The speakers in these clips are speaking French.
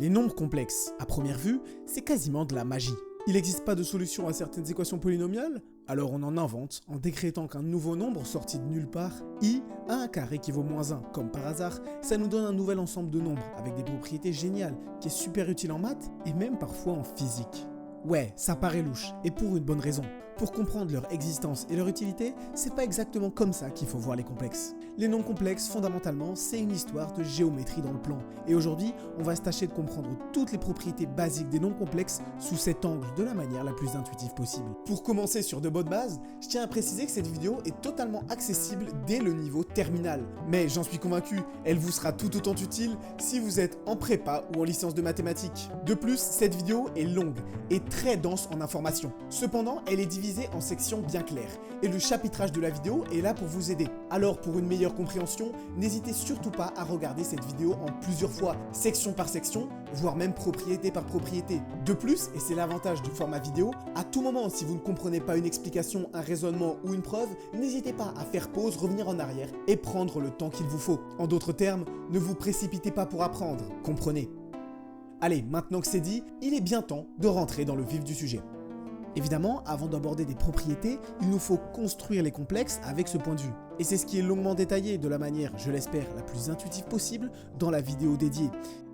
Les nombres complexes, à première vue, c'est quasiment de la magie. Il n'existe pas de solution à certaines équations polynomiales? Alors on en invente en décrétant qu'un nouveau nombre sorti de nulle part, i, a un carré qui vaut moins 1, comme par hasard, ça nous donne un nouvel ensemble de nombres avec des propriétés géniales, qui est super utile en maths et même parfois en physique. Ouais, ça paraît louche, et pour une bonne raison. Pour comprendre leur existence et leur utilité, c'est pas exactement comme ça qu'il faut voir les complexes. Les nombres complexes, fondamentalement, c'est une histoire de géométrie dans le plan. Et aujourd'hui, on va se tâcher de comprendre toutes les propriétés basiques des nombres complexes sous cet angle de la manière la plus intuitive possible. Pour commencer sur de bonnes bases, je tiens à préciser que cette vidéo est totalement accessible dès le niveau terminal. Mais j'en suis convaincu, elle vous sera tout autant utile si vous êtes en prépa ou en licence de mathématiques. De plus, cette vidéo est longue et très dense en informations. Cependant, elle est divisée en sections bien claires, et le chapitrage de la vidéo est là pour vous aider. Alors pour une meilleure compréhension, n'hésitez surtout pas à regarder cette vidéo en plusieurs fois, section par section, voire même propriété par propriété. De plus, et c'est l'avantage du format vidéo, à tout moment si vous ne comprenez pas une explication, un raisonnement ou une preuve, n'hésitez pas à faire pause, revenir en arrière et prendre le temps qu'il vous faut. En d'autres termes, ne vous précipitez pas pour apprendre, comprenez. Allez, maintenant que c'est dit, il est bien temps de rentrer dans le vif du sujet. Évidemment, avant d'aborder des propriétés, il nous faut construire les complexes avec ce point de vue. Et c'est ce qui est longuement détaillé de la manière, je l'espère, la plus intuitive possible dans la vidéo dédiée.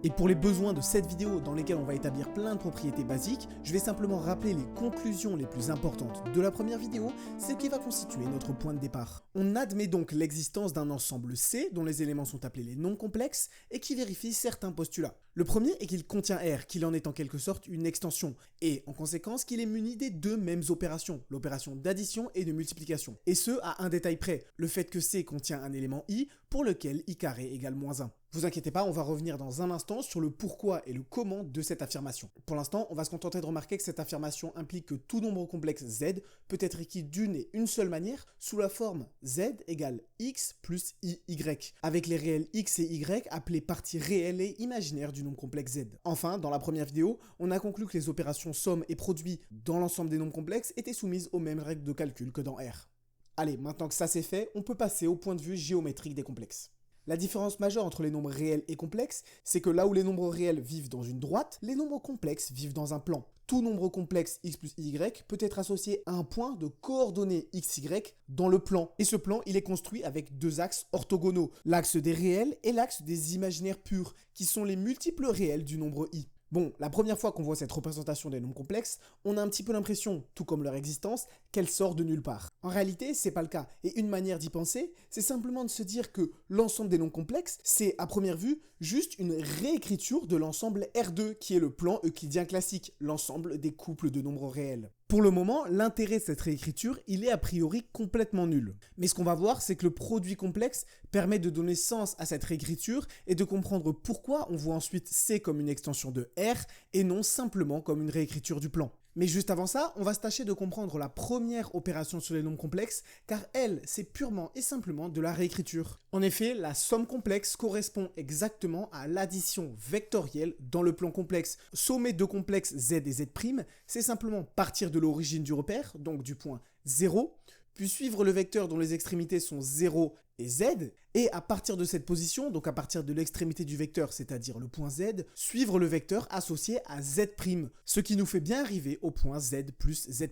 Et pour les besoins de cette vidéo dans lesquelles on va établir plein de propriétés basiques, je vais simplement rappeler les conclusions les plus importantes de la première vidéo, ce qui va constituer notre point de départ. On admet donc l'existence d'un ensemble C dont les éléments sont appelés les nombres complexes et qui vérifie certains postulats. Le premier est qu'il contient R, qu'il en est en quelque sorte une extension, et en conséquence qu'il est muni des deux mêmes opérations, l'opération d'addition et de multiplication. Et ce, à un détail près, le fait que C contient un élément I pour lequel I carré égale moins 1. Vous inquiétez pas, on va revenir dans un instant sur le pourquoi et le comment de cette affirmation. Pour l'instant, on va se contenter de remarquer que cette affirmation implique que tout nombre complexe Z peut être écrit d'une et une seule manière sous la forme Z égale X plus IY, avec les réels X et Y appelés parties réelles et imaginaires du nombre complexe Z. Enfin, dans la première vidéo, on a conclu que les opérations somme et produit dans l'ensemble des nombres complexes étaient soumises aux mêmes règles de calcul que dans R. Allez, maintenant que ça c'est fait, on peut passer au point de vue géométrique des complexes. La différence majeure entre les nombres réels et complexes, c'est que là où les nombres réels vivent dans une droite, les nombres complexes vivent dans un plan. Tout nombre complexe x plus y peut être associé à un point de coordonnées xy dans le plan. Et ce plan, il est construit avec deux axes orthogonaux, l'axe des réels et l'axe des imaginaires purs, qui sont les multiples réels du nombre i. Bon, la première fois qu'on voit cette représentation des nombres complexes, on a un petit peu l'impression, tout comme leur existence, qu'elle sort de nulle part. En réalité, c'est pas le cas, et une manière d'y penser, c'est simplement de se dire que l'ensemble des nombres complexes, c'est, à première vue, juste une réécriture de l'ensemble R2, qui est le plan euclidien classique, l'ensemble des couples de nombres réels. Pour le moment, l'intérêt de cette réécriture, il est a priori complètement nul. Mais ce qu'on va voir, c'est que le produit complexe permet de donner sens à cette réécriture et de comprendre pourquoi on voit ensuite C comme une extension de R et non simplement comme une réécriture du plan. Mais juste avant ça, on va se tâcher de comprendre la première opération sur les nombres complexes, car elle, c'est purement et simplement de la réécriture. En effet, la somme complexe correspond exactement à l'addition vectorielle dans le plan complexe. Sommer deux complexes Z et Z', c'est simplement partir de l'origine du repère, donc du point 0, puis suivre le vecteur dont les extrémités sont 0 et Z, et à partir de cette position, donc à partir de l'extrémité du vecteur, c'est-à-dire le point Z, suivre le vecteur associé à Z', ce qui nous fait bien arriver au point Z plus Z'.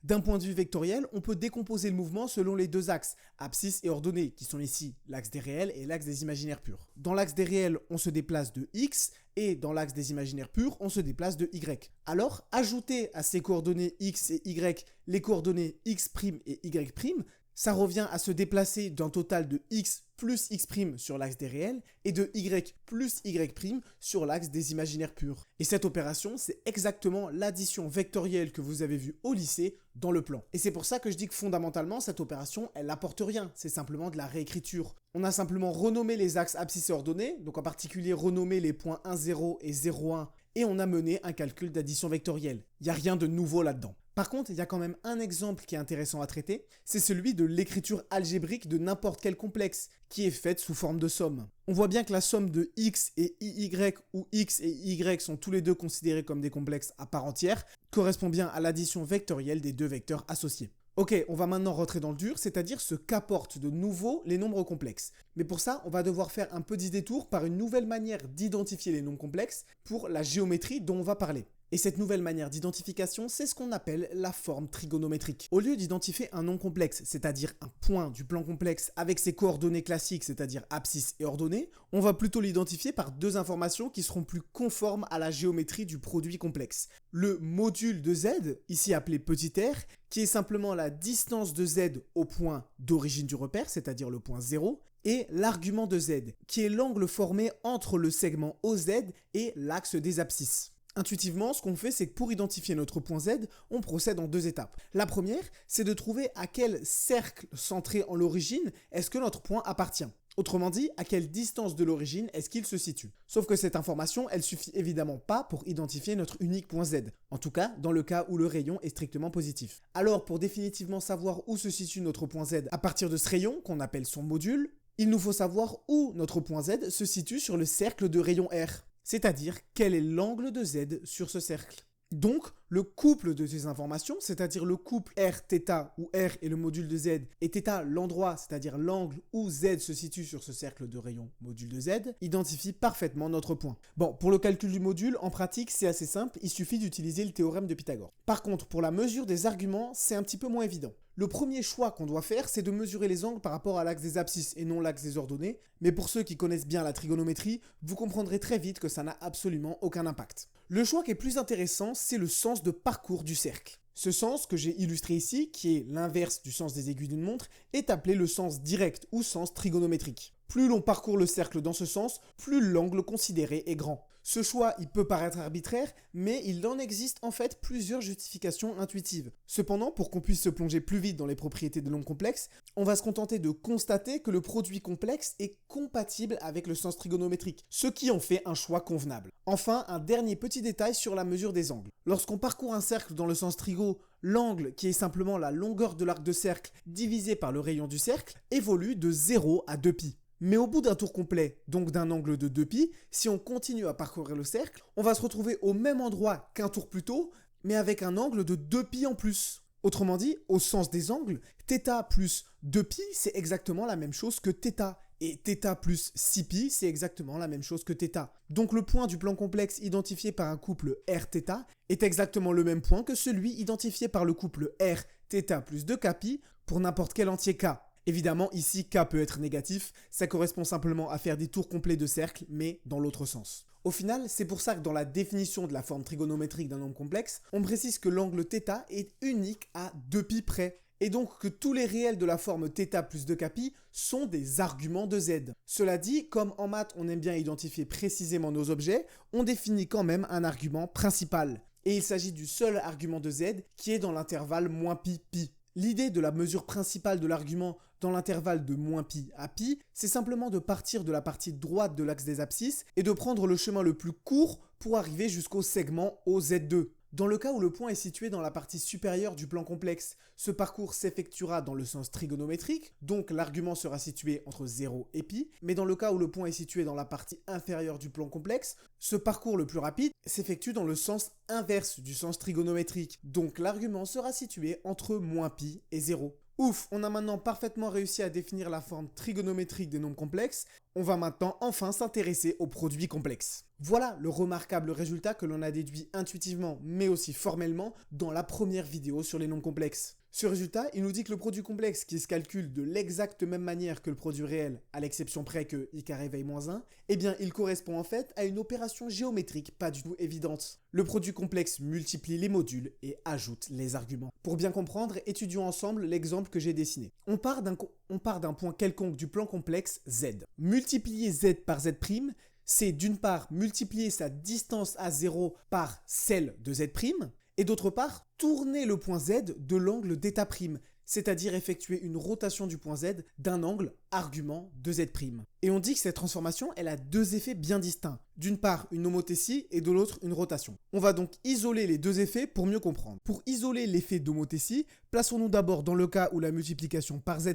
D'un point de vue vectoriel, on peut décomposer le mouvement selon les deux axes, abscisse et ordonnée, qui sont ici l'axe des réels et l'axe des imaginaires purs. Dans l'axe des réels, on se déplace de X, et dans l'axe des imaginaires purs, on se déplace de Y. Alors, ajouter à ces coordonnées X et Y les coordonnées X' et Y', ça revient à se déplacer d'un total de X plus X' sur l'axe des réels et de Y plus Y' sur l'axe des imaginaires purs. Et cette opération, c'est exactement l'addition vectorielle que vous avez vue au lycée dans le plan. Et c'est pour ça que je dis que fondamentalement, cette opération, elle n'apporte rien, c'est simplement de la réécriture. On a simplement renommé les axes abscisse et ordonnée, donc en particulier renommé les points 1, 0 et 0, 1, et on a mené un calcul d'addition vectorielle. Il n'y a rien de nouveau là-dedans. Par contre, il y a quand même un exemple qui est intéressant à traiter, c'est celui de l'écriture algébrique de n'importe quel complexe, qui est faite sous forme de somme. On voit bien que la somme de x et iy, où x et y sont tous les deux considérés comme des complexes à part entière, correspond bien à l'addition vectorielle des deux vecteurs associés. Ok, on va maintenant rentrer dans le dur, c'est-à-dire ce qu'apportent de nouveau les nombres complexes. Mais pour ça, on va devoir faire un petit détour par une nouvelle manière d'identifier les nombres complexes pour la géométrie dont on va parler. Et cette nouvelle manière d'identification, c'est ce qu'on appelle la forme trigonométrique. Au lieu d'identifier un nombre complexe, c'est-à-dire un point du plan complexe avec ses coordonnées classiques, c'est-à-dire abscisse et ordonnées, on va plutôt l'identifier par deux informations qui seront plus conformes à la géométrie du produit complexe. Le module de z, ici appelé petit r, qui est simplement la distance de z au point d'origine du repère, c'est-à-dire le point 0, et l'argument de z, qui est l'angle formé entre le segment OZ et l'axe des abscisses. Intuitivement, ce qu'on fait, c'est que pour identifier notre point Z, on procède en deux étapes. La première, c'est de trouver à quel cercle centré en l'origine est-ce que notre point appartient. Autrement dit, à quelle distance de l'origine est-ce qu'il se situe. Sauf que cette information, elle suffit évidemment pas pour identifier notre unique point Z. En tout cas, dans le cas où le rayon est strictement positif. Alors, pour définitivement savoir où se situe notre point Z à partir de ce rayon, qu'on appelle son module, il nous faut savoir où notre point Z se situe sur le cercle de rayon R. C'est-à-dire quel est l'angle de Z sur ce cercle. Donc, le couple de ces informations, c'est-à-dire le couple r-θ où r est le module de Z et θ l'endroit, c'est-à-dire l'angle où Z se situe sur ce cercle de rayon module de Z, identifie parfaitement notre point. Bon, pour le calcul du module, en pratique, c'est assez simple, il suffit d'utiliser le théorème de Pythagore. Par contre, pour la mesure des arguments, c'est un petit peu moins évident. Le premier choix qu'on doit faire, c'est de mesurer les angles par rapport à l'axe des abscisses et non l'axe des ordonnées, mais pour ceux qui connaissent bien la trigonométrie, vous comprendrez très vite que ça n'a absolument aucun impact. Le choix qui est plus intéressant, c'est le sens de parcours du cercle. Ce sens que j'ai illustré ici, qui est l'inverse du sens des aiguilles d'une montre, est appelé le sens direct ou sens trigonométrique. Plus l'on parcourt le cercle dans ce sens, plus l'angle considéré est grand. Ce choix, il peut paraître arbitraire, mais il en existe en fait plusieurs justifications intuitives. Cependant, pour qu'on puisse se plonger plus vite dans les propriétés de nombres complexes, on va se contenter de constater que le produit complexe est compatible avec le sens trigonométrique, ce qui en fait un choix convenable. Enfin, un dernier petit détail sur la mesure des angles. Lorsqu'on parcourt un cercle dans le sens trigo, l'angle, qui est simplement la longueur de l'arc de cercle divisé par le rayon du cercle, évolue de 0 à 2π. Mais au bout d'un tour complet, donc d'un angle de 2π, si on continue à parcourir le cercle, on va se retrouver au même endroit qu'un tour plus tôt, mais avec un angle de 2π en plus. Autrement dit, au sens des angles, θ plus 2π, c'est exactement la même chose que θ. Et θ plus 6π, c'est exactement la même chose que θ. Donc le point du plan complexe identifié par un couple rθ est exactement le même point que celui identifié par le couple rθ plus 2kπ pour n'importe quel entier k. Évidemment, ici, k peut être négatif, ça correspond simplement à faire des tours complets de cercle, mais dans l'autre sens. Au final, c'est pour ça que dans la définition de la forme trigonométrique d'un nombre complexe, on précise que l'angle θ est unique à 2π près, et donc que tous les réels de la forme θ plus 2kπ sont des arguments de z. Cela dit, comme en maths on aime bien identifier précisément nos objets, on définit quand même un argument principal. Et il s'agit du seul argument de z qui est dans l'intervalle -π, π. L'idée de la mesure principale de l'argument dans l'intervalle de -π à π, c'est simplement de partir de la partie droite de l'axe des abscisses et de prendre le chemin le plus court pour arriver jusqu'au segment OZ2. Dans le cas où le point est situé dans la partie supérieure du plan complexe, ce parcours s'effectuera dans le sens trigonométrique, donc l'argument sera situé entre 0 et π, mais dans le cas où le point est situé dans la partie inférieure du plan complexe, ce parcours le plus rapide s'effectue dans le sens inverse du sens trigonométrique, donc l'argument sera situé entre -π et 0. Ouf, on a maintenant parfaitement réussi à définir la forme trigonométrique des nombres complexes. On va maintenant enfin s'intéresser aux produits complexes. Voilà le remarquable résultat que l'on a déduit intuitivement, mais aussi formellement, dans la première vidéo sur les nombres complexes. Ce résultat, il nous dit que le produit complexe qui se calcule de l'exacte même manière que le produit réel, à l'exception près que i carré veille -1, eh bien il correspond en fait à une opération géométrique pas du tout évidente. Le produit complexe multiplie les modules et ajoute les arguments. Pour bien comprendre, étudions ensemble l'exemple que j'ai dessiné. On part d'un point quelconque du plan complexe z. Multiplier z par z', c'est d'une part multiplier sa distance à 0 par celle de z', et d'autre part, tourner le point Z de l'angle θ', c'est-à-dire effectuer une rotation du point Z d'un angle argument de Z'. Et on dit que cette transformation, elle a deux effets bien distincts. D'une part, une homothétie et de l'autre, une rotation. On va donc isoler les deux effets pour mieux comprendre. Pour isoler l'effet d'homothétie, plaçons-nous d'abord dans le cas où la multiplication par Z'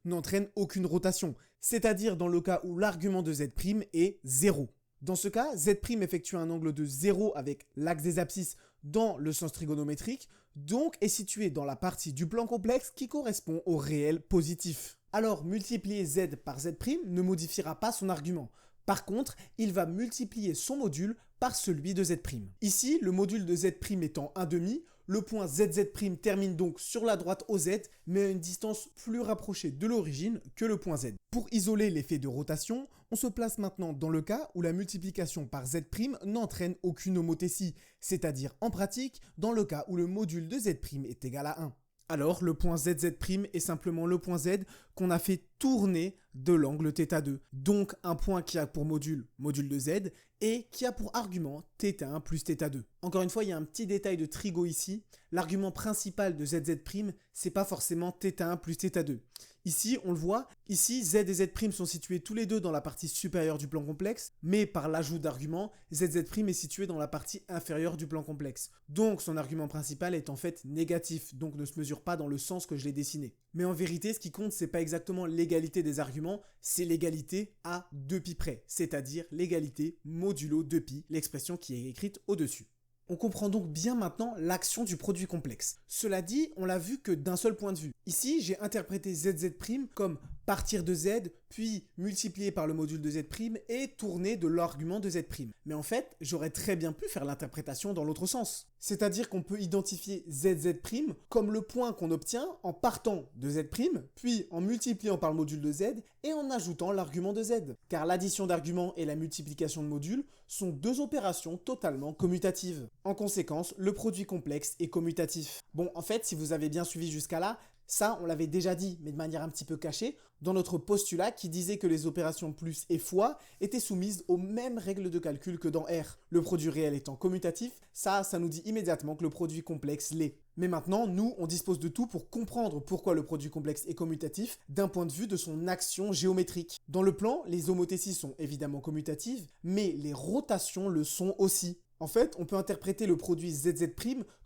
n'entraîne aucune rotation, c'est-à-dire dans le cas où l'argument de Z' est 0. Dans ce cas, Z' effectue un angle de 0 avec l'axe des abscisses dans le sens trigonométrique, donc est situé dans la partie du plan complexe qui correspond au réel positif. Alors, multiplier Z par Z' ne modifiera pas son argument. Par contre, il va multiplier son module par celui de Z'. Ici, le module de Z' étant 1,5, le point ZZ' termine donc sur la droite OZ, mais à une distance plus rapprochée de l'origine que le point Z. Pour isoler l'effet de rotation, on se place maintenant dans le cas où la multiplication par Z' n'entraîne aucune homothétie, c'est-à-dire en pratique, dans le cas où le module de Z' est égal à 1. Alors, le point ZZ' est simplement le point Z qu'on a fait tourner de l'angle θ2. Donc, un point qui a pour module de Z et qui a pour argument θ1 plus θ2. Encore une fois, il y a un petit détail de trigo ici. L'argument principal de ZZ', c'est pas forcément θ1 plus θ2. Ici, on le voit, ici, Z et Z' sont situés tous les deux dans la partie supérieure du plan complexe, mais par l'ajout d'arguments, ZZ' est situé dans la partie inférieure du plan complexe. Donc, son argument principal est en fait négatif, donc ne se mesure pas dans le sens que je l'ai dessiné. Mais en vérité, ce qui compte, c'est pas exactement l'égalité des arguments, c'est l'égalité à 2π près, c'est-à-dire l'égalité modulo 2π, l'expression qui est écrite au-dessus. On comprend donc bien maintenant l'action du produit complexe. Cela dit, on l'a vu que d'un seul point de vue. Ici, j'ai interprété ZZ' comme partir de Z, puis multiplier par le module de Z' et tourner de l'argument de Z'. Mais en fait, j'aurais très bien pu faire l'interprétation dans l'autre sens. C'est-à-dire qu'on peut identifier ZZ' comme le point qu'on obtient en partant de Z', puis en multipliant par le module de Z et en ajoutant l'argument de Z. Car l'addition d'arguments et la multiplication de modules sont deux opérations totalement commutatives. En conséquence, le produit complexe est commutatif. Bon, en fait, si vous avez bien suivi jusqu'à là, ça, on l'avait déjà dit, mais de manière un petit peu cachée, dans notre postulat qui disait que les opérations plus et fois étaient soumises aux mêmes règles de calcul que dans R. Le produit réel étant commutatif, ça nous dit immédiatement que le produit complexe l'est. Mais maintenant, nous, on dispose de tout pour comprendre pourquoi le produit complexe est commutatif d'un point de vue de son action géométrique. Dans le plan, les homothéties sont évidemment commutatives, mais les rotations le sont aussi. En fait, on peut interpréter le produit ZZ'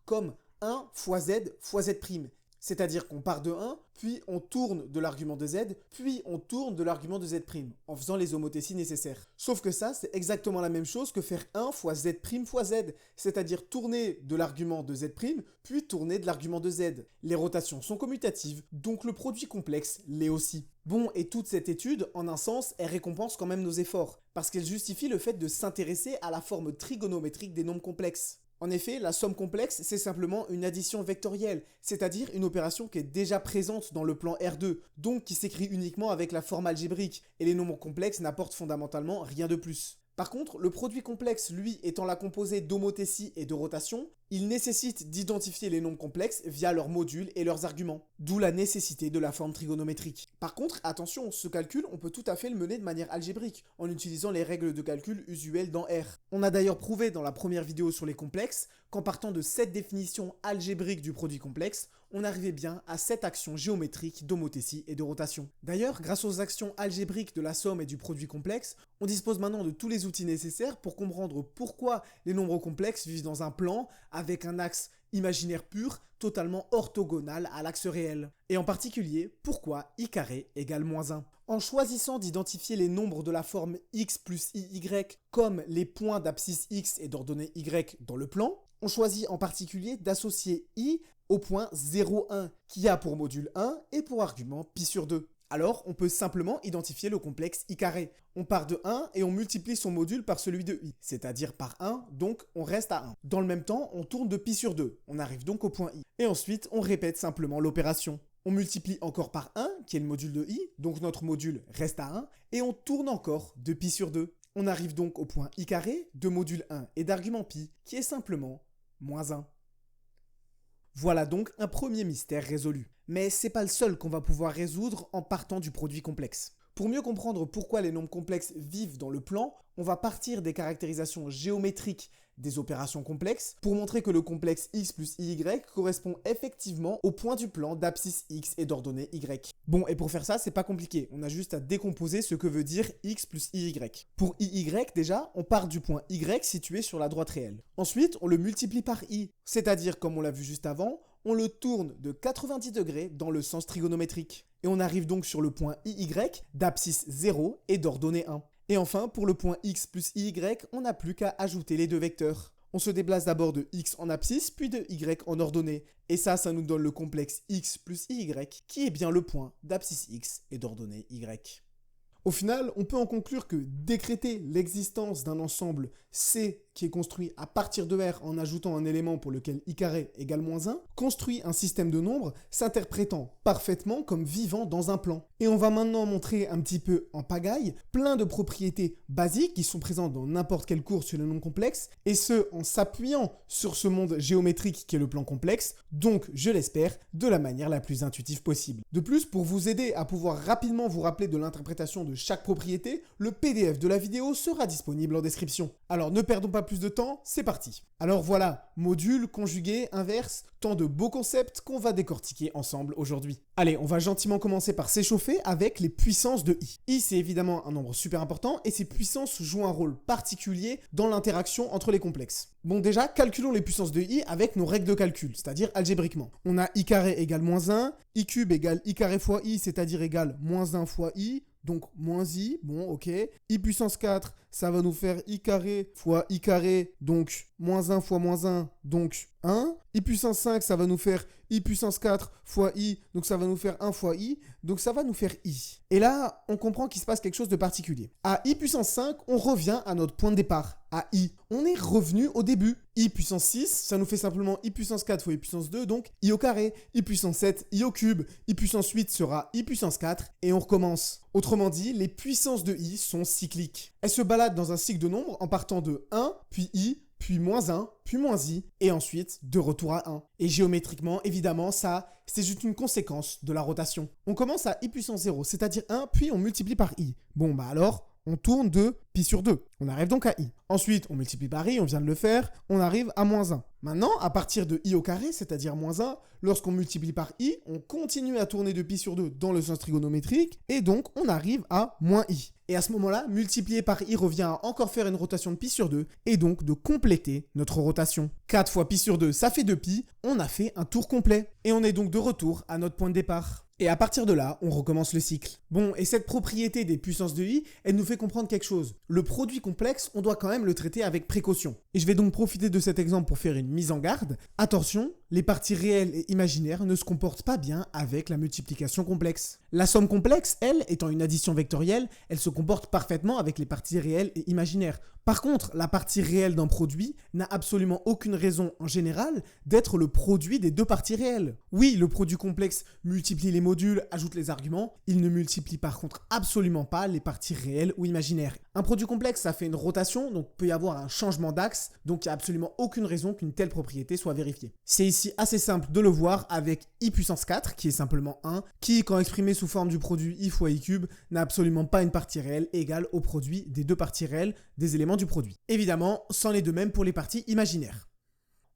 comme 1 fois Z fois Z'. C'est-à-dire qu'on part de 1, puis on tourne de l'argument de Z, puis on tourne de l'argument de Z', en faisant les homothéties nécessaires. Sauf que ça, c'est exactement la même chose que faire 1 fois Z' fois Z, c'est-à-dire tourner de l'argument de Z', puis tourner de l'argument de Z. Les rotations sont commutatives, donc le produit complexe l'est aussi. Bon, et toute cette étude, en un sens, elle récompense quand même nos efforts, parce qu'elle justifie le fait de s'intéresser à la forme trigonométrique des nombres complexes. En effet, la somme complexe, c'est simplement une addition vectorielle, c'est-à-dire une opération qui est déjà présente dans le plan R2, donc qui s'écrit uniquement avec la forme algébrique, et les nombres complexes n'apportent fondamentalement rien de plus. Par contre, le produit complexe, lui, étant la composée d'homothétie et de rotation, il nécessite d'identifier les nombres complexes via leurs modules et leurs arguments, d'où la nécessité de la forme trigonométrique. Par contre, attention, ce calcul, on peut tout à fait le mener de manière algébrique, en utilisant les règles de calcul usuelles dans R. On a d'ailleurs prouvé dans la première vidéo sur les complexes qu'en partant de cette définition algébrique du produit complexe, on arrivait bien à cette action géométrique d'homothétie et de rotation. D'ailleurs, grâce aux actions algébriques de la somme et du produit complexe, on dispose maintenant de tous les outils nécessaires pour comprendre pourquoi les nombres complexes vivent dans un plan avec un axe imaginaire pur, totalement orthogonal à l'axe réel. Et en particulier, pourquoi i carré égale moins 1. En choisissant d'identifier les nombres de la forme x plus iy comme les points d'abscisse x et d'ordonnée y dans le plan, on choisit en particulier d'associer i au point 0,1 qui a pour module 1 et pour argument pi sur 2. Alors, on peut simplement identifier le complexe i carré. On part de 1 et on multiplie son module par celui de i, c'est-à-dire par 1, donc on reste à 1. Dans le même temps, on tourne de pi sur 2, on arrive donc au point i. Et ensuite, on répète simplement l'opération. On multiplie encore par 1, qui est le module de i, donc notre module reste à 1, et on tourne encore de pi sur 2. On arrive donc au point i carré de module 1 et d'argument pi, qui est simplement moins 1. Voilà donc un premier mystère résolu. Mais c'est pas le seul qu'on va pouvoir résoudre en partant du produit complexe. Pour mieux comprendre pourquoi les nombres complexes vivent dans le plan, on va partir des caractérisations géométriques des opérations complexes pour montrer que le complexe x plus iy correspond effectivement au point du plan d'abscisse x et d'ordonnée y. Bon, et pour faire ça, c'est pas compliqué, on a juste à décomposer ce que veut dire x plus iy. Pour iy, déjà, on part du point y situé sur la droite réelle. Ensuite, on le multiplie par i, c'est-à-dire, comme on l'a vu juste avant, on le tourne de 90 degrés dans le sens trigonométrique. Et on arrive donc sur le point iy d'abscisse 0 et d'ordonnée 1. Et enfin, pour le point x plus y, on n'a plus qu'à ajouter les deux vecteurs. On se déplace d'abord de x en abscisse, puis de y en ordonnée. Et ça nous donne le complexe x plus y, qui est bien le point d'abscisse x et d'ordonnée y. Au final, on peut en conclure que décréter l'existence d'un ensemble C qui est construit à partir de R en ajoutant un élément pour lequel I carré égale moins 1, construit un système de nombres s'interprétant parfaitement comme vivant dans un plan. Et on va maintenant montrer un petit peu en pagaille plein de propriétés basiques qui sont présentes dans n'importe quel cours sur les nombres complexes, et ce en s'appuyant sur ce monde géométrique qui est le plan complexe, donc je l'espère, de la manière la plus intuitive possible. De plus, pour vous aider à pouvoir rapidement vous rappeler de l'interprétation de chaque propriété, le PDF de la vidéo sera disponible en description. Alors ne perdons pas plus de temps, c'est parti. Alors voilà, module, conjugué, inverse, tant de beaux concepts qu'on va décortiquer ensemble aujourd'hui. Allez, on va gentiment commencer par s'échauffer avec les puissances de i. I, c'est évidemment un nombre super important et ces puissances jouent un rôle particulier dans l'interaction entre les complexes. Bon, déjà, calculons les puissances de i avec nos règles de calcul, c'est-à-dire algébriquement. On a i carré égale moins 1, i cube égale i carré fois i, c'est-à-dire égale moins 1 fois i, donc moins i, bon ok. I puissance 4, ça va nous faire i carré fois i carré, donc moins 1 fois moins 1, donc 1. I puissance 5, ça va nous faire i puissance 4 fois i, donc ça va nous faire 1 fois i, donc ça va nous faire i. Et là, on comprend qu'il se passe quelque chose de particulier. À i puissance 5, on revient à notre point de départ, à i. On est revenu au début. I puissance 6, ça nous fait simplement i puissance 4 fois i puissance 2, donc i au carré. I puissance 7, i au cube. I puissance 8 sera i puissance 4, et on recommence. Autrement dit, les puissances de i sont cycliques. Elles se baladent dans un cycle de nombres en partant de 1, puis i, puis moins 1, puis moins i, et ensuite de retour à 1. Et géométriquement, évidemment, ça, c'est juste une conséquence de la rotation. On commence à i puissance 0, c'est-à-dire 1, puis on multiplie par i. Bon, bah alors, on tourne de pi sur 2. On arrive donc à i. Ensuite, on multiplie par i, on vient de le faire, on arrive à moins 1. Maintenant, à partir de i au carré, c'est-à-dire moins 1, lorsqu'on multiplie par i, on continue à tourner de pi sur 2 dans le sens trigonométrique, et donc on arrive à moins i. Et à ce moment-là, multiplier par i revient à encore faire une rotation de pi sur 2, et donc de compléter notre rotation. 4 fois pi sur 2, ça fait 2 pi, on a fait un tour complet. Et on est donc de retour à notre point de départ. Et à partir de là, on recommence le cycle. Bon, et cette propriété des puissances de i, elle nous fait comprendre quelque chose. Le produit complexe, on doit quand même le traiter avec précaution. Et je vais donc profiter de cet exemple pour faire une mise en garde. Attention, les parties réelles et imaginaires ne se comportent pas bien avec la multiplication complexe. La somme complexe, elle, étant une addition vectorielle, elle se comporte parfaitement avec les parties réelles et imaginaires. Par contre, la partie réelle d'un produit n'a absolument aucune raison en général d'être le produit des deux parties réelles. Oui, le produit complexe multiplie les modules, ajoute les arguments, il ne multiplie par contre absolument pas les parties réelles ou imaginaires. Un produit complexe, ça fait une rotation, donc peut y avoir un changement d'axe, donc il n'y a absolument aucune raison qu'une telle propriété soit vérifiée. C'est ici assez simple de le voir avec i puissance 4, qui est simplement 1, qui, quand exprimé sous forme du produit i fois i cube, n'a absolument pas une partie réelle égale au produit des deux parties réelles des éléments du produit. Évidemment, c'en est de même pour les parties imaginaires.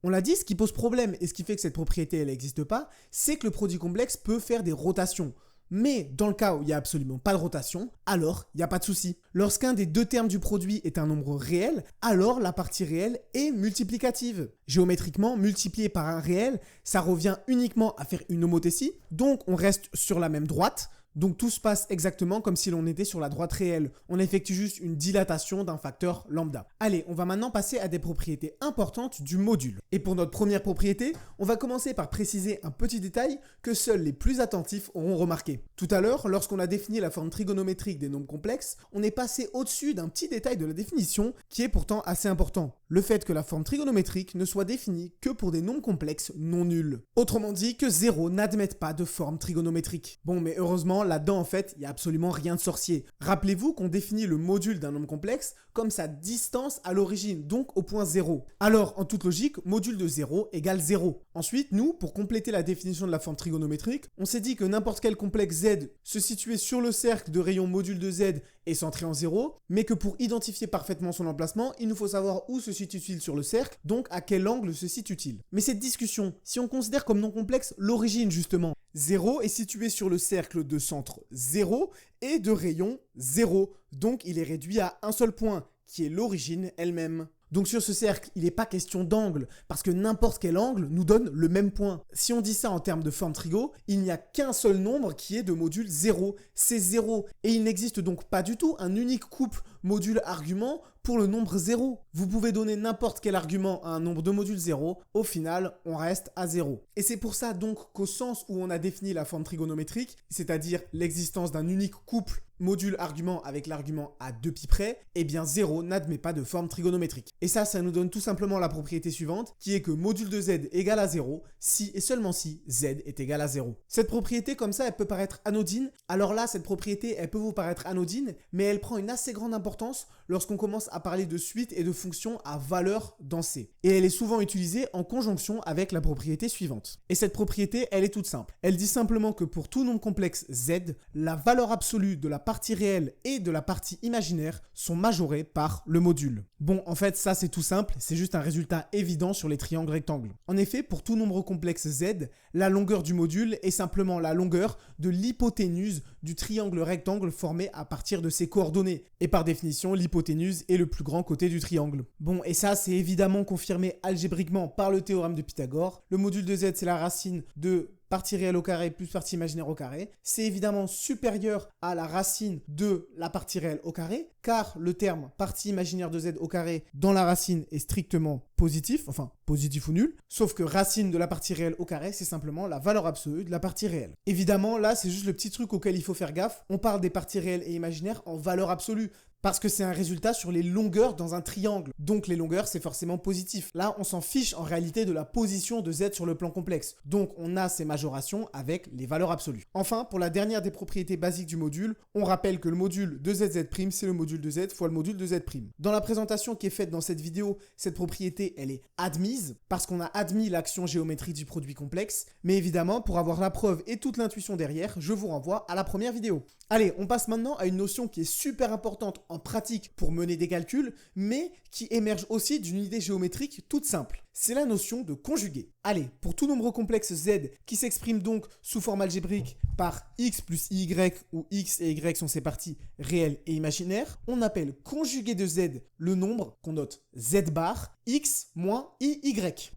On l'a dit, ce qui pose problème et ce qui fait que cette propriété elle n'existe pas, c'est que le produit complexe peut faire des rotations. Mais dans le cas où il n'y a absolument pas de rotation, alors il n'y a pas de souci. Lorsqu'un des deux termes du produit est un nombre réel, alors la partie réelle est multiplicative. Géométriquement, multiplié par un réel, ça revient uniquement à faire une homothétie, donc on reste sur la même droite. Donc tout se passe exactement comme si l'on était sur la droite réelle. On effectue juste une dilatation d'un facteur lambda. Allez, on va maintenant passer à des propriétés importantes du module. Et pour notre première propriété, on va commencer par préciser un petit détail que seuls les plus attentifs auront remarqué. Tout à l'heure, lorsqu'on a défini la forme trigonométrique des nombres complexes, on est passé au-dessus d'un petit détail de la définition qui est pourtant assez important. Le fait que la forme trigonométrique ne soit définie que pour des nombres complexes non nuls. Autrement dit, que 0 n'admette pas de forme trigonométrique. Bon, mais heureusement, là-dedans, en fait, il n'y a absolument rien de sorcier. Rappelez-vous qu'on définit le module d'un nombre complexe comme sa distance à l'origine, donc au point 0. Alors, en toute logique, module de 0 égale 0. Ensuite, nous, pour compléter la définition de la forme trigonométrique, on s'est dit que n'importe quel complexe z se situait sur le cercle de rayon module de z est centré en 0, mais que pour identifier parfaitement son emplacement, il nous faut savoir où se situe-t-il sur le cercle, donc à quel angle se situe-t-il. Mais cette discussion, si on considère comme non complexe l'origine justement, 0 est situé sur le cercle de centre 0 et de rayon 0, donc il est réduit à un seul point, qui est l'origine elle-même. Donc sur ce cercle, il n'est pas question d'angle, parce que n'importe quel angle nous donne le même point. Si on dit ça en termes de forme trigo, il n'y a qu'un seul nombre qui est de module 0, c'est 0. Et il n'existe donc pas du tout un unique couple module-argument pour le nombre 0. Vous pouvez donner n'importe quel argument à un nombre de modules 0, au final, on reste à 0. Et c'est pour ça donc qu'au sens où on a défini la forme trigonométrique, c'est-à-dire l'existence d'un unique couple module-argument avec l'argument à 2 pi près, eh bien 0 n'admet pas de forme trigonométrique. Et ça nous donne tout simplement la propriété suivante, qui est que module de z égale à 0, si et seulement si z est égal à 0. Cette propriété, comme ça, elle peut paraître anodine. Alors là, cette propriété, elle peut vous paraître anodine, mais elle prend une assez grande importance lorsqu'on commence à parler de suites et de fonctions à valeur dans C. Et elle est souvent utilisée en conjonction avec la propriété suivante. Et cette propriété, elle est toute simple. Elle dit simplement que pour tout nombre complexe z, la valeur absolue de la partie réelle et de la partie imaginaire sont majorées par le module. Bon, en fait, ça c'est tout simple, c'est juste un résultat évident sur les triangles rectangles. En effet, pour tout nombre complexe z, la longueur du module est simplement la longueur de l'hypoténuse du triangle rectangle formé à partir de ses coordonnées. Et par définition, l'hypoténuse est le plus grand côté du triangle. Bon, et ça c'est évidemment confirmé algébriquement par le théorème de Pythagore. Le module de z, c'est la racine de partie réelle au carré plus partie imaginaire au carré. C'est évidemment supérieur à la racine de la partie réelle au carré, car le terme partie imaginaire de z au carré dans la racine est strictement positif, enfin positif ou nul, sauf que racine de la partie réelle au carré, c'est simplement la valeur absolue de la partie réelle. Évidemment, là, c'est juste le petit truc auquel il faut faire gaffe. On parle des parties réelles et imaginaires en valeur absolue, parce que c'est un résultat sur les longueurs dans un triangle. Donc les longueurs, c'est forcément positif. Là, on s'en fiche en réalité de la position de z sur le plan complexe. Donc on a ces majorations avec les valeurs absolues. Enfin, pour la dernière des propriétés basiques du module, on rappelle que le module de zz', c'est le module de z fois le module de z'. Dans la présentation qui est faite dans cette vidéo, cette propriété, elle est admise, parce qu'on a admis l'action géométrique du produit complexe. Mais évidemment, pour avoir la preuve et toute l'intuition derrière, je vous renvoie à la première vidéo. Allez, on passe maintenant à une notion qui est super importante en pratique pour mener des calculs, mais qui émerge aussi d'une idée géométrique toute simple. C'est la notion de conjugué. Allez, pour tout nombre complexe z qui s'exprime donc sous forme algébrique par x plus y, où x et y sont ses parties réelles et imaginaires, on appelle conjugué de z le nombre qu'on note z bar, x moins iy.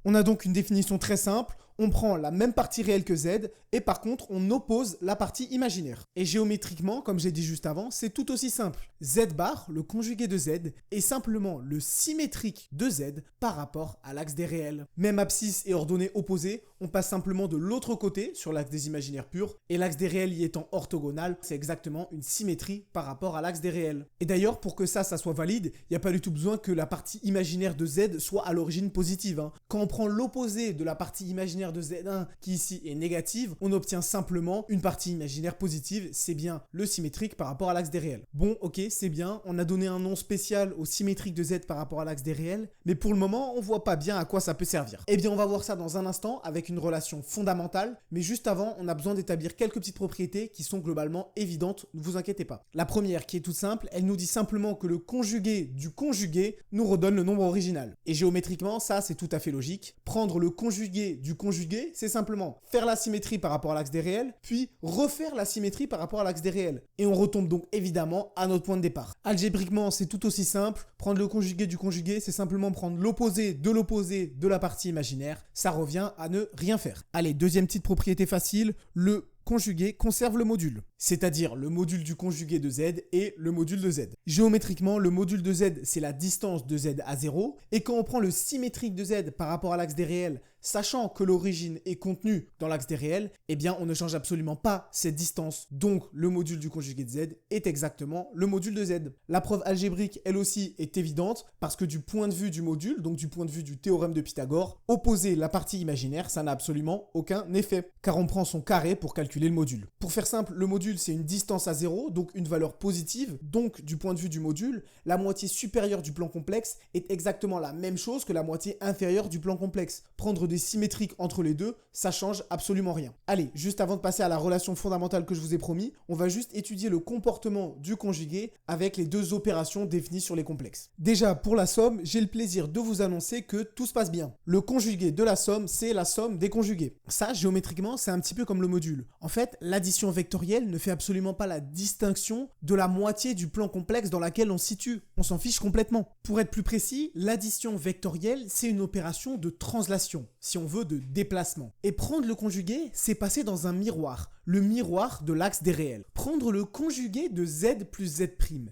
On a donc une définition très simple. On prend la même partie réelle que z et par contre on oppose la partie imaginaire. Et géométriquement, comme j'ai dit juste avant, c'est tout aussi simple. Z bar, le conjugué de z, est simplement le symétrique de z par rapport à l'axe des réels. Même abscisse et ordonnée opposée, on passe simplement de l'autre côté sur l'axe des imaginaires purs et l'axe des réels y étant orthogonal, c'est exactement une symétrie par rapport à l'axe des réels. Et d'ailleurs, pour que ça soit valide, il n'y a pas du tout besoin que la partie imaginaire de z soit à l'origine positive. Quand on prend l'opposé de la partie imaginaire de z1 qui ici est négative, on obtient simplement une partie imaginaire positive, c'est bien le symétrique par rapport à l'axe des réels. Bon, ok, c'est bien, on a donné un nom spécial au symétrique de z par rapport à l'axe des réels, mais pour le moment, on voit pas bien à quoi ça peut servir. Eh bien, on va voir ça dans un instant avec une relation fondamentale, mais juste avant, on a besoin d'établir quelques petites propriétés qui sont globalement évidentes, ne vous inquiétez pas. La première, qui est toute simple, elle nous dit simplement que le conjugué du conjugué nous redonne le nombre original. Et géométriquement, ça, c'est tout à fait logique. Prendre le conjugué du conjugué, c'est simplement faire la symétrie par rapport à l'axe des réels, puis refaire la symétrie par rapport à l'axe des réels. Et on retombe donc évidemment à notre point de départ. Algébriquement, c'est tout aussi simple. Prendre le conjugué du conjugué, c'est simplement prendre l'opposé de la partie imaginaire. Ça revient à ne rien faire. Allez, deuxième petite propriété facile, le conjugué conserve le module, c'est-à-dire le module du conjugué de z et le module de z. Géométriquement, le module de z, c'est la distance de z à 0, et quand on prend le symétrique de z par rapport à l'axe des réels, sachant que l'origine est contenue dans l'axe des réels, eh bien on ne change absolument pas cette distance, donc le module du conjugué de z est exactement le module de z. La preuve algébrique, elle aussi, est évidente, parce que du point de vue du module, donc du point de vue du théorème de Pythagore, opposer la partie imaginaire, ça n'a absolument aucun effet, car on prend son carré pour calculer le module. Pour faire simple, le module c'est une distance à 0, donc une valeur positive, donc du point de vue du module, la moitié supérieure du plan complexe est exactement la même chose que la moitié inférieure du plan complexe. Prendre des symétriques entre les deux, ça change absolument rien. Allez, juste avant de passer à la relation fondamentale que je vous ai promis, on va juste étudier le comportement du conjugué avec les deux opérations définies sur les complexes. Déjà, pour la somme, j'ai le plaisir de vous annoncer que tout se passe bien. Le conjugué de la somme, c'est la somme des conjugués. Ça, géométriquement, c'est un petit peu comme le module. En fait, l'addition vectorielle ne fait absolument pas la distinction de la moitié du plan complexe dans laquelle on se situe. On s'en fiche complètement. Pour être plus précis, l'addition vectorielle, c'est une opération de translation, si on veut de déplacement. Et prendre le conjugué, c'est passer dans un miroir, le miroir de l'axe des réels. Prendre le conjugué de z plus z',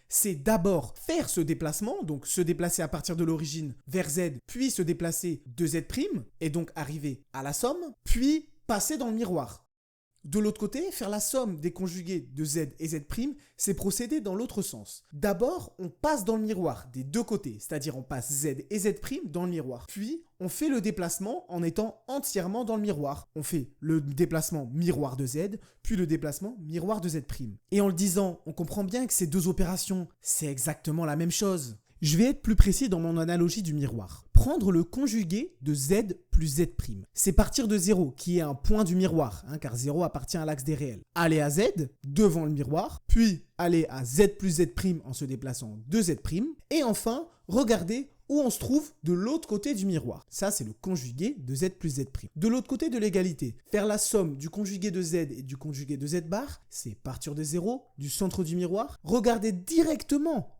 c'est d'abord faire ce déplacement, donc se déplacer à partir de l'origine vers z, puis se déplacer de z', et donc arriver à la somme, puis passer dans le miroir. De l'autre côté, faire la somme des conjugués de z et z', c'est procéder dans l'autre sens. D'abord, on passe dans le miroir des deux côtés, c'est-à-dire on passe z et z' dans le miroir. Puis, on fait le déplacement en étant entièrement dans le miroir. On fait le déplacement miroir de z, puis le déplacement miroir de z'. Et en le disant, on comprend bien que ces deux opérations, c'est exactement la même chose. Je vais être plus précis dans mon analogie du miroir. Prendre le conjugué de z plus z'. C'est partir de 0, qui est un point du miroir, car 0 appartient à l'axe des réels. Aller à z, devant le miroir, puis aller à z plus z' en se déplaçant de z', et enfin, regarder où on se trouve de l'autre côté du miroir. Ça, c'est le conjugué de z plus z'. De l'autre côté de l'égalité, faire la somme du conjugué de z et du conjugué de z bar, c'est partir de 0, du centre du miroir, regarder directement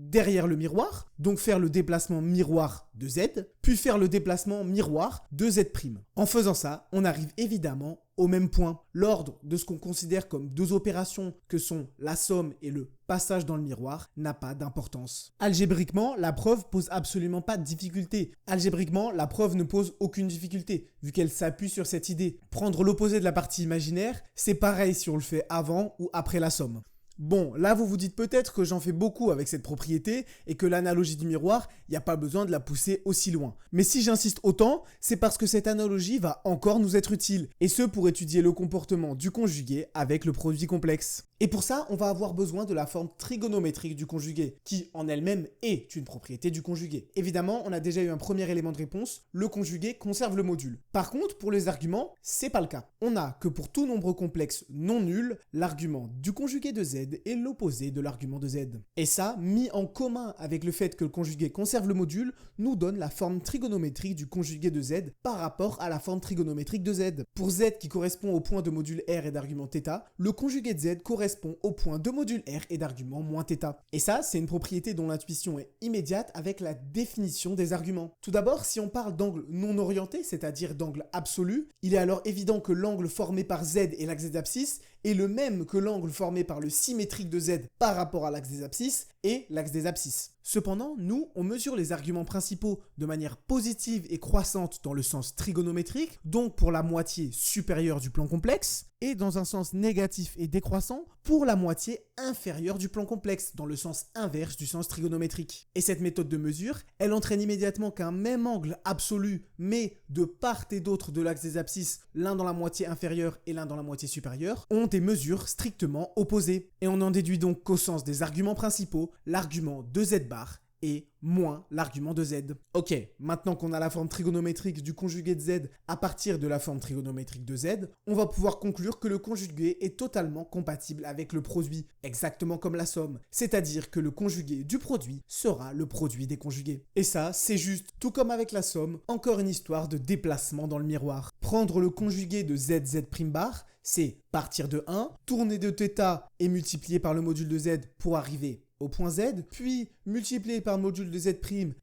derrière le miroir, donc faire le déplacement miroir de z, puis faire le déplacement miroir de z'. En faisant ça, on arrive évidemment au même point. L'ordre de ce qu'on considère comme deux opérations que sont la somme et le passage dans le miroir n'a pas d'importance. Algébriquement, la preuve pose absolument pas de difficulté. Algébriquement, la preuve ne pose aucune difficulté, vu qu'elle s'appuie sur cette idée. Prendre l'opposé de la partie imaginaire, c'est pareil si on le fait avant ou après la somme. Bon, là vous vous dites peut-être que j'en fais beaucoup avec cette propriété et que l'analogie du miroir, il n'y a pas besoin de la pousser aussi loin. Mais si j'insiste autant, c'est parce que cette analogie va encore nous être utile, et ce pour étudier le comportement du conjugué avec le produit complexe. Et pour ça, on va avoir besoin de la forme trigonométrique du conjugué, qui en elle-même est une propriété du conjugué. Évidemment, on a déjà eu un premier élément de réponse, le conjugué conserve le module. Par contre, pour les arguments, c'est pas le cas. On a que pour tout nombre complexe non nul, l'argument du conjugué de z est l'opposé de l'argument de z. Et ça, mis en commun avec le fait que le conjugué conserve le module, nous donne la forme trigonométrique du conjugué de z par rapport à la forme trigonométrique de z. Pour z qui correspond au point de module r et d'argument θ, le conjugué de z correspond au point de module r et d'argument moins θ. Et ça, c'est une propriété dont l'intuition est immédiate avec la définition des arguments. Tout d'abord, si on parle d'angle non orienté, c'est-à-dire d'angle absolu, il est alors évident que l'angle formé par z et l'axe des abscisses est le même que l'angle formé par le symétrique de z par rapport à l'axe des abscisses et l'axe des abscisses. Cependant, nous, on mesure les arguments principaux de manière positive et croissante dans le sens trigonométrique, donc pour la moitié supérieure du plan complexe, et dans un sens négatif et décroissant pour la moitié inférieure du plan complexe, dans le sens inverse du sens trigonométrique. Et cette méthode de mesure, elle entraîne immédiatement qu'un même angle absolu, mais de part et d'autre de l'axe des abscisses, l'un dans la moitié inférieure et l'un dans la moitié supérieure, ont des mesures strictement opposées. Et on en déduit donc qu'au sens des arguments principaux, l'argument de z bar et moins l'argument de z. Ok, maintenant qu'on a la forme trigonométrique du conjugué de z à partir de la forme trigonométrique de z, on va pouvoir conclure que le conjugué est totalement compatible avec le produit, exactement comme la somme. C'est-à-dire que le conjugué du produit sera le produit des conjugués. Et ça, c'est juste, tout comme avec la somme, encore une histoire de déplacement dans le miroir. Prendre le conjugué de z bar, c'est partir de 1, tourner de θ et multiplier par le module de z pour arriver au point z, puis multiplier par le module de z'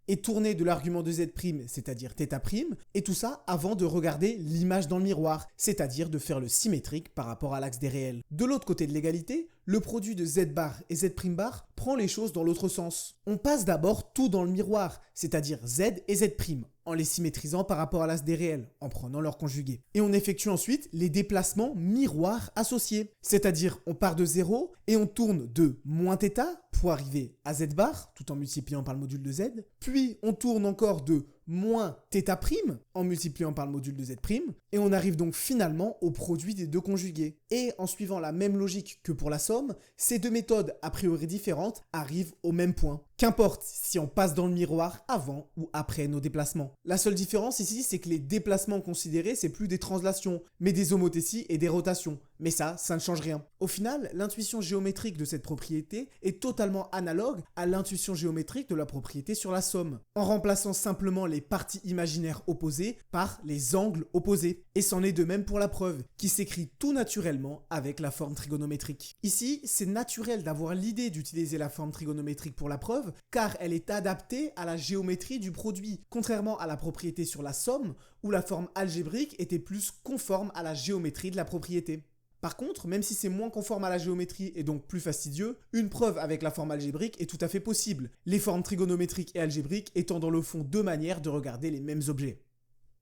et tourner de l'argument de z', c'est-à-dire θ', et tout ça avant de regarder l'image dans le miroir, c'est-à-dire de faire le symétrique par rapport à l'axe des réels. De l'autre côté de l'égalité, le produit de z bar et z' bar prend les choses dans l'autre sens. On passe d'abord tout dans le miroir, c'est-à-dire z et z', en les symétrisant par rapport à l'axe des réels, en prenant leur conjugué. Et on effectue ensuite les déplacements miroirs associés, c'est-à-dire on part de 0 et on tourne de moins θ pour arriver à z bar, tout en multipliant par le module de z, puis on tourne encore de moins θ' en multipliant par le module de z', et on arrive donc finalement au produit des deux conjugués. Et en suivant la même logique que pour la somme, ces deux méthodes a priori différentes arrivent au même point. Qu'importe si on passe dans le miroir avant ou après nos déplacements. La seule différence ici, c'est que les déplacements considérés, c'est plus des translations, mais des homothéties et des rotations. Mais ça ne change rien. Au final, l'intuition géométrique de cette propriété est totalement analogue à l'intuition géométrique de la propriété sur la somme, en remplaçant simplement les parties imaginaires opposées par les angles opposés. Et c'en est de même pour la preuve, qui s'écrit tout naturellement avec la forme trigonométrique. Ici, c'est naturel d'avoir l'idée d'utiliser la forme trigonométrique pour la preuve, car elle est adaptée à la géométrie du produit, contrairement à la propriété sur la somme, où la forme algébrique était plus conforme à la géométrie de la propriété. Par contre, même si c'est moins conforme à la géométrie et donc plus fastidieux, une preuve avec la forme algébrique est tout à fait possible, les formes trigonométriques et algébriques étant dans le fond deux manières de regarder les mêmes objets.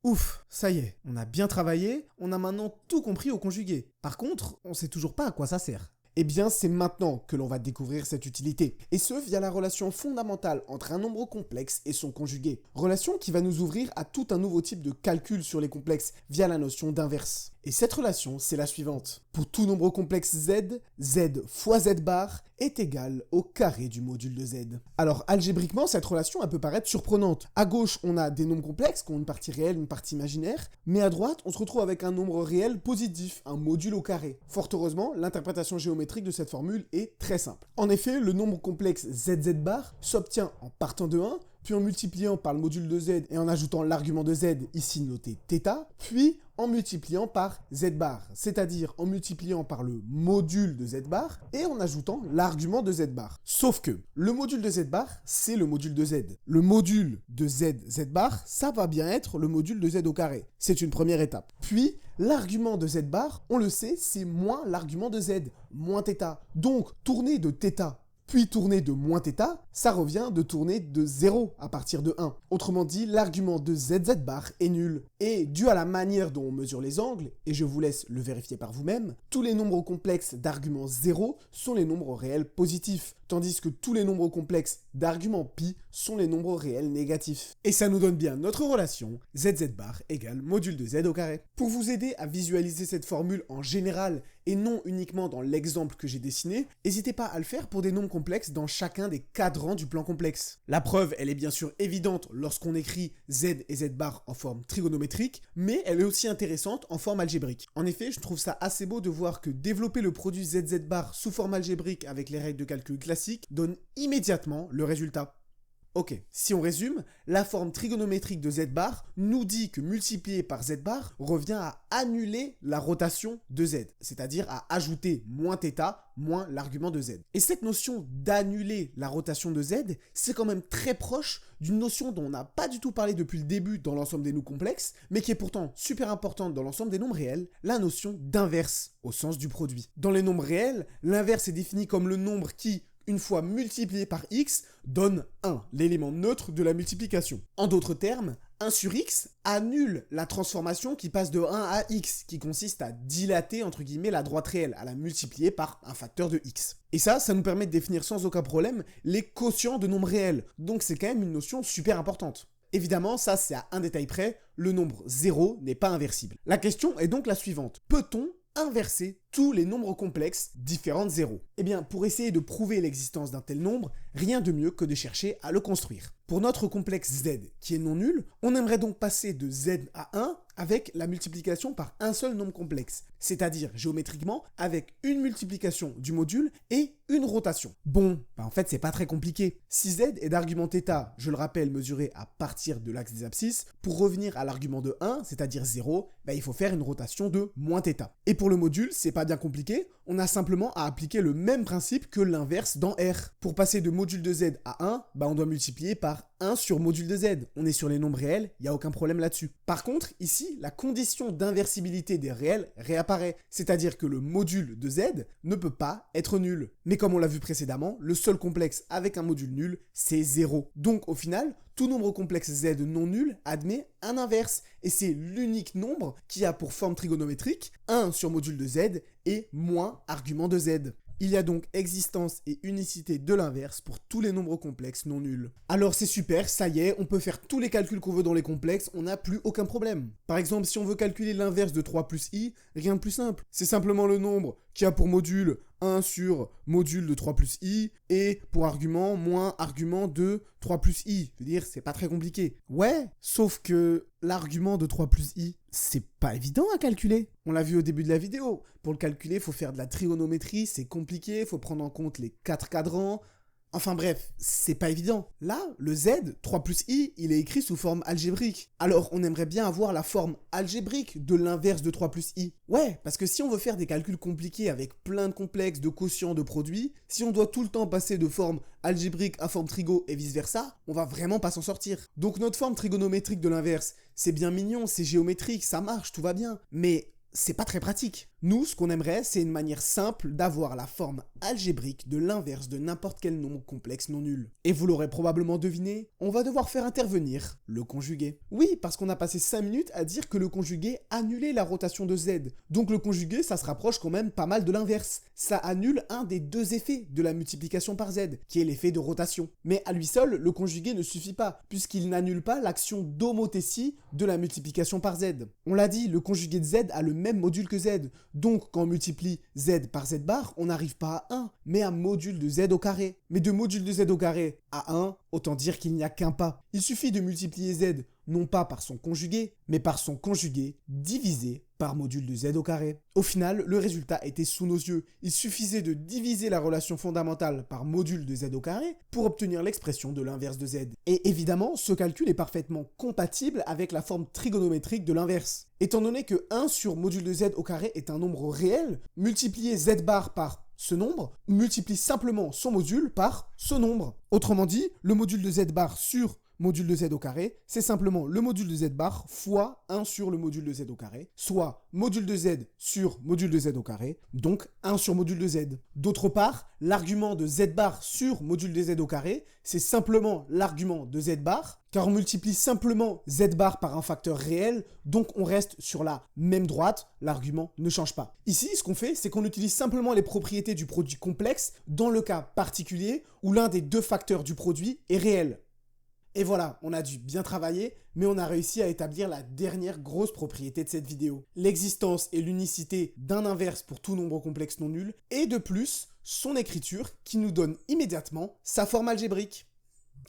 Ouf, ça y est, on a bien travaillé, on a maintenant tout compris au conjugué. Par contre, on sait toujours pas à quoi ça sert. Eh bien, c'est maintenant que l'on va découvrir cette utilité, et ce via la relation fondamentale entre un nombre complexe et son conjugué. Relation qui va nous ouvrir à tout un nouveau type de calcul sur les complexes via la notion d'inverse. Et cette relation, c'est la suivante. Pour tout nombre complexe z, z fois z bar est égal au carré du module de z. Alors, algébriquement, cette relation, elle peut paraître surprenante. À gauche, on a des nombres complexes qui ont une partie réelle, une partie imaginaire, mais à droite, on se retrouve avec un nombre réel positif, un module au carré. Fort heureusement, l'interprétation géométrique de cette formule est très simple. En effet, le nombre complexe zz bar s'obtient en partant de 1, puis en multipliant par le module de z et en ajoutant l'argument de z, ici noté θ, puis en multipliant par z bar, c'est-à-dire en multipliant par le module de z bar et en ajoutant l'argument de z bar. Sauf que le module de z bar, c'est le module de z. Le module de z bar, ça va bien être le module de z au carré. C'est une première étape. Puis, l'argument de z bar, on le sait, c'est moins l'argument de z, moins θ. Donc, tourner de θ puis tourner de moins θ, ça revient de tourner de 0 à partir de 1. Autrement dit, l'argument de zz bar est nul. Et dû à la manière dont on mesure les angles, et je vous laisse le vérifier par vous-même, tous les nombres complexes d'argument 0 sont les nombres réels positifs, tandis que tous les nombres complexes d'argument pi sont les nombres réels négatifs. Et ça nous donne bien notre relation zz bar égale module de z au carré. Pour vous aider à visualiser cette formule en général et non uniquement dans l'exemple que j'ai dessiné, n'hésitez pas à le faire pour des nombres complexes dans chacun des cadrans du plan complexe. La preuve, elle est bien sûr évidente lorsqu'on écrit z et z bar en forme trigonométrique, mais elle est aussi intéressante en forme algébrique. En effet, je trouve ça assez beau de voir que développer le produit zz bar sous forme algébrique avec les règles de calcul classiques donne immédiatement le résultat. Ok, si on résume, la forme trigonométrique de z bar nous dit que multiplier par z bar revient à annuler la rotation de z, c'est-à-dire à ajouter moins θ moins l'argument de z. Et cette notion d'annuler la rotation de z, c'est quand même très proche d'une notion dont on n'a pas du tout parlé depuis le début dans l'ensemble des nombres complexes, mais qui est pourtant super importante dans l'ensemble des nombres réels, la notion d'inverse, au sens du produit. Dans les nombres réels, l'inverse est défini comme le nombre qui, une fois multiplié par x, donne 1, l'élément neutre de la multiplication. En d'autres termes, 1 sur x annule la transformation qui passe de 1 à x, qui consiste à dilater entre guillemets la droite réelle, à la multiplier par un facteur de x. Et ça nous permet de définir sans aucun problème les quotients de nombres réels, donc c'est quand même une notion super importante. Évidemment, ça c'est à un détail près, le nombre 0 n'est pas inversible. La question est donc la suivante, peut-on inverser tous les nombres complexes différents de 0? Eh bien, pour essayer de prouver l'existence d'un tel nombre, rien de mieux que de chercher à le construire. Pour notre complexe z, qui est non nul, on aimerait donc passer de z à 1 avec la multiplication par un seul nombre complexe, c'est-à-dire géométriquement avec une multiplication du module et une rotation. Bon, en fait c'est pas très compliqué. Si z est d'argument θ, je le rappelle, mesuré à partir de l'axe des abscisses, pour revenir à l'argument de 1, c'est-à-dire 0, il faut faire une rotation de moins θ. Et pour le module, c'est pas bien compliqué, on a simplement à appliquer le même principe que l'inverse dans R. Pour passer de module de z à 1, on doit multiplier par 1 sur module de z. On est sur les nombres réels, il n'y a aucun problème là-dessus. Par contre, ici, la condition d'inversibilité des réels réapparaît, c'est-à-dire que le module de z ne peut pas être nul. Mais comme on l'a vu précédemment, le seul complexe avec un module nul, c'est 0. Donc au final, tout nombre complexe z non nul admet un inverse, et c'est l'unique nombre qui a pour forme trigonométrique 1 sur module de z et moins argument de z. Il y a donc existence et unicité de l'inverse pour tous les nombres complexes non nuls. Alors c'est super, ça y est, on peut faire tous les calculs qu'on veut dans les complexes, on n'a plus aucun problème. Par exemple, si on veut calculer l'inverse de 3 plus i, rien de plus simple. C'est simplement le nombre qui a pour module 1 sur module de 3 plus i, et pour argument, moins argument de 3 plus i. Je veux dire, c'est pas très compliqué. Ouais, sauf que l'argument de 3 plus i, c'est pas évident à calculer. On l'a vu au début de la vidéo. Pour le calculer, il faut faire de la trigonométrie, c'est compliqué, il faut prendre en compte les 4 cadrans. Enfin bref, c'est pas évident. Là, le z, 3 plus i, il est écrit sous forme algébrique. Alors, on aimerait bien avoir la forme algébrique de l'inverse de 3 plus i. Ouais, parce que si on veut faire des calculs compliqués avec plein de complexes, de quotients, de produits, si on doit tout le temps passer de forme algébrique à forme trigo et vice versa, on va vraiment pas s'en sortir. Donc notre forme trigonométrique de l'inverse, c'est bien mignon, c'est géométrique, ça marche, tout va bien. Mais c'est pas très pratique. Nous, ce qu'on aimerait, c'est une manière simple d'avoir la forme algébrique de l'inverse de n'importe quel nombre complexe non nul. Et vous l'aurez probablement deviné, on va devoir faire intervenir le conjugué. Oui, parce qu'on a passé 5 minutes à dire que le conjugué annulait la rotation de z. Donc le conjugué, ça se rapproche quand même pas mal de l'inverse. Ça annule un des deux effets de la multiplication par z, qui est l'effet de rotation. Mais à lui seul, le conjugué ne suffit pas, puisqu'il n'annule pas l'action d'homothétie de la multiplication par z. On l'a dit, le conjugué de z a le même module que z. Donc, quand on multiplie z par z bar, on n'arrive pas à 1, mais à module de z au carré. Mais de module de z au carré à 1, autant dire qu'il n'y a qu'un pas. Il suffit de multiplier z, non pas par son conjugué, mais par son conjugué divisé par module de z au carré. Au final, le résultat était sous nos yeux. Il suffisait de diviser la relation fondamentale par module de z au carré pour obtenir l'expression de l'inverse de z. Et évidemment, ce calcul est parfaitement compatible avec la forme trigonométrique de l'inverse. Étant donné que 1 sur module de z au carré est un nombre réel, multiplier z bar par ce nombre multiplie simplement son module par ce nombre. Autrement dit, le module de z bar sur module de z au carré, c'est simplement le module de z bar fois 1 sur le module de z au carré, soit module de z sur module de z au carré, donc 1 sur module de z. D'autre part, l'argument de z bar sur module de z au carré, c'est simplement l'argument de z bar, car on multiplie simplement z bar par un facteur réel, donc on reste sur la même droite, l'argument ne change pas. Ici, ce qu'on fait, c'est qu'on utilise simplement les propriétés du produit complexe dans le cas particulier où l'un des deux facteurs du produit est réel. Et voilà, on a dû bien travailler, mais on a réussi à établir la dernière grosse propriété de cette vidéo. L'existence et l'unicité d'un inverse pour tout nombre complexe non nul, et de plus, son écriture qui nous donne immédiatement sa forme algébrique.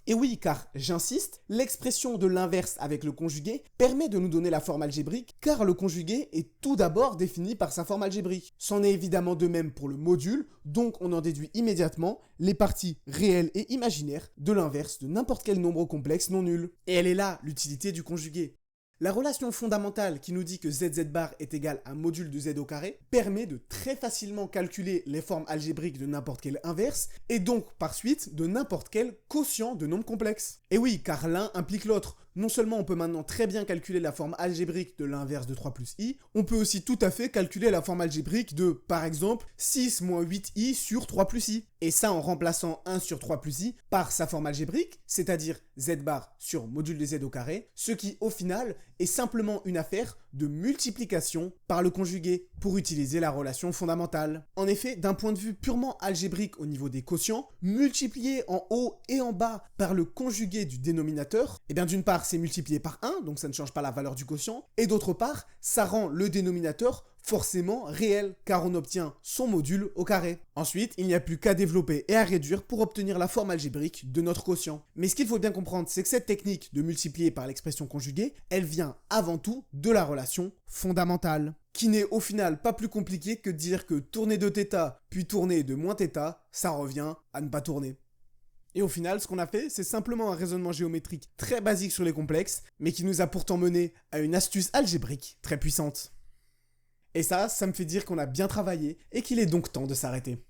Et oui, car, j'insiste, l'expression de l'inverse avec le conjugué permet de nous donner la forme algébrique, car le conjugué est tout d'abord défini par sa forme algébrique. C'en est évidemment de même pour le module, donc on en déduit immédiatement les parties réelles et imaginaires de l'inverse de n'importe quel nombre complexe non nul. Et elle est là, l'utilité du conjugué. La relation fondamentale qui nous dit que zz bar est égal à module de z au carré permet de très facilement calculer les formes algébriques de n'importe quel inverse et donc par suite de n'importe quel quotient de nombre complexe. Et oui, car l'un implique l'autre. Non seulement on peut maintenant très bien calculer la forme algébrique de l'inverse de 3 plus i, on peut aussi tout à fait calculer la forme algébrique de, par exemple, 6 moins 8i sur 3 plus i. Et ça en remplaçant 1 sur 3 plus i par sa forme algébrique, c'est-à-dire z bar sur module de z au carré, ce qui au final est simplement une affaire de multiplication par le conjugué pour utiliser la relation fondamentale. En effet, d'un point de vue purement algébrique au niveau des quotients, multiplier en haut et en bas par le conjugué du dénominateur, et bien d'une part c'est multiplié par 1, donc ça ne change pas la valeur du quotient, et d'autre part, ça rend le dénominateur forcément réel, car on obtient son module au carré. Ensuite, il n'y a plus qu'à développer et à réduire pour obtenir la forme algébrique de notre quotient. Mais ce qu'il faut bien comprendre, c'est que cette technique de multiplier par l'expression conjuguée, elle vient avant tout de la relation fondamentale, qui n'est au final pas plus compliqué que de dire que tourner de θ puis tourner de moins θ, ça revient à ne pas tourner. Et au final, ce qu'on a fait, c'est simplement un raisonnement géométrique très basique sur les complexes, mais qui nous a pourtant mené à une astuce algébrique très puissante. Et ça me fait dire qu'on a bien travaillé et qu'il est donc temps de s'arrêter.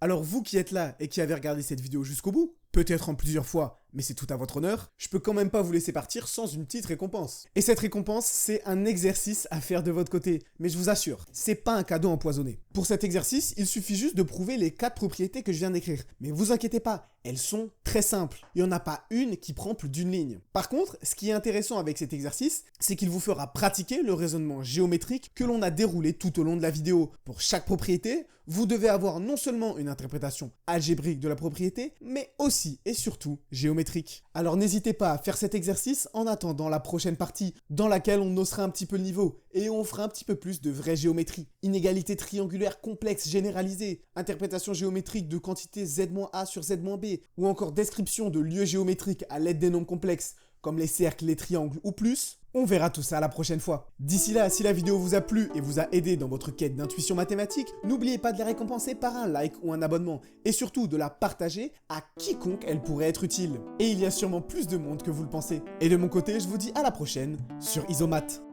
Alors vous qui êtes là et qui avez regardé cette vidéo jusqu'au bout, peut-être en plusieurs fois, mais c'est tout à votre honneur, je peux quand même pas vous laisser partir sans une petite récompense. Et cette récompense, c'est un exercice à faire de votre côté. Mais je vous assure, c'est pas un cadeau empoisonné. Pour cet exercice, il suffit juste de prouver les 4 propriétés que je viens d'écrire. Mais vous inquiétez pas, elles sont très simples. Il n'y en a pas une qui prend plus d'une ligne. Par contre, ce qui est intéressant avec cet exercice, c'est qu'il vous fera pratiquer le raisonnement géométrique que l'on a déroulé tout au long de la vidéo. Pour chaque propriété, vous devez avoir non seulement une interprétation algébrique de la propriété, mais aussi et surtout géométrique. géométriques. Alors n'hésitez pas à faire cet exercice en attendant la prochaine partie, dans laquelle on haussera un petit peu le niveau et on fera un petit peu plus de vraie géométrie. Inégalité triangulaire complexe généralisée, interprétation géométrique de quantité z-a sur z-b, ou encore description de lieux géométriques à l'aide des nombres complexes, comme les cercles, les triangles ou plus. On verra tout ça la prochaine fois. D'ici là, si la vidéo vous a plu et vous a aidé dans votre quête d'intuition mathématique, n'oubliez pas de la récompenser par un like ou un abonnement, et surtout de la partager à quiconque elle pourrait être utile. Et il y a sûrement plus de monde que vous le pensez. Et de mon côté, je vous dis à la prochaine sur Isomat.